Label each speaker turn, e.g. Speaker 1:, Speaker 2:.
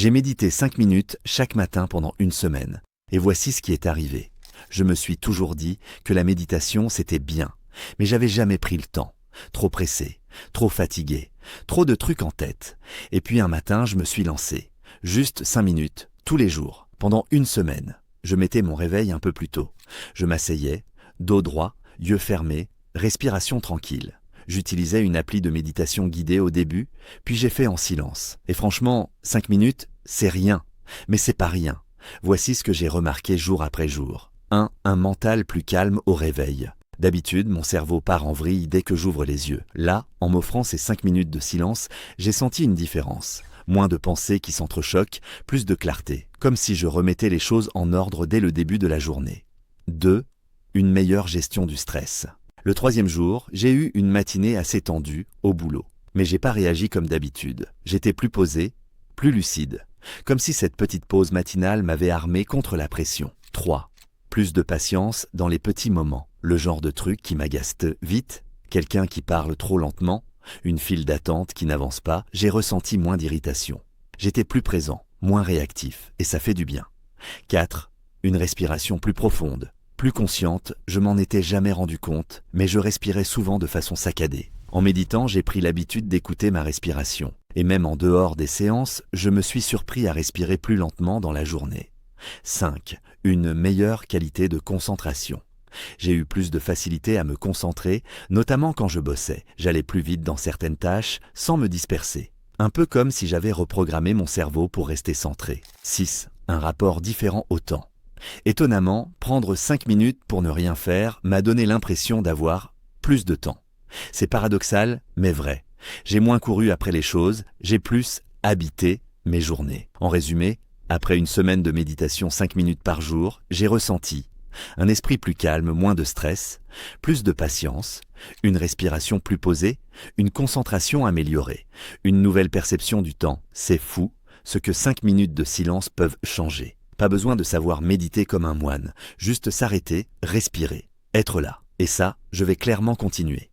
Speaker 1: J'ai médité 5 minutes chaque matin pendant une semaine. Et voici ce qui est arrivé. Je me suis toujours dit que la méditation c'était bien, mais j'avais jamais pris le temps. Trop pressé, trop fatigué, trop de trucs en tête. Et puis un matin, je me suis lancé. Juste 5 minutes, tous les jours, pendant une semaine. Je mettais mon réveil un peu plus tôt. Je m'asseyais, dos droit, yeux fermés, respiration tranquille. J'utilisais une appli de méditation guidée au début, puis j'ai fait en silence. Et franchement, 5 minutes, c'est rien. Mais c'est pas rien. Voici ce que j'ai remarqué jour après jour. 1. Un mental plus calme au réveil. D'habitude, mon cerveau part en vrille dès que j'ouvre les yeux. Là, en m'offrant ces 5 minutes de silence, j'ai senti une différence. Moins de pensées qui s'entrechoquent, plus de clarté. Comme si je remettais les choses en ordre dès le début de la journée. 2. Une meilleure gestion du stress. Le 3e jour, j'ai eu une matinée assez tendue, au boulot. Mais j'ai pas réagi comme d'habitude. J'étais plus posé, plus lucide. Comme si cette petite pause matinale m'avait armé contre la pression. 3. Plus de patience dans les petits moments. Le genre de truc qui m'agace vite, quelqu'un qui parle trop lentement, une file d'attente qui n'avance pas, j'ai ressenti moins d'irritation. J'étais plus présent, moins réactif, et ça fait du bien. 4. Une respiration plus profonde. Plus consciente, je m'en étais jamais rendu compte, mais je respirais souvent de façon saccadée. En méditant, j'ai pris l'habitude d'écouter ma respiration. Et même en dehors des séances, je me suis surpris à respirer plus lentement dans la journée. 5. Une meilleure qualité de concentration. J'ai eu plus de facilité à me concentrer, notamment quand je bossais. J'allais plus vite dans certaines tâches, sans me disperser. Un peu comme si j'avais reprogrammé mon cerveau pour rester centré. 6. Un rapport différent au temps. Étonnamment, prendre 5 minutes pour ne rien faire m'a donné l'impression d'avoir plus de temps. C'est paradoxal, mais vrai. J'ai moins couru après les choses, j'ai plus habité mes journées. En résumé, après une semaine de méditation 5 minutes par jour, j'ai ressenti un esprit plus calme, moins de stress, plus de patience, une respiration plus posée, une concentration améliorée, une nouvelle perception du temps. C'est fou ce que 5 minutes de silence peuvent changer. Pas besoin de savoir méditer comme un moine, juste s'arrêter, respirer, être là. Et ça, je vais clairement continuer.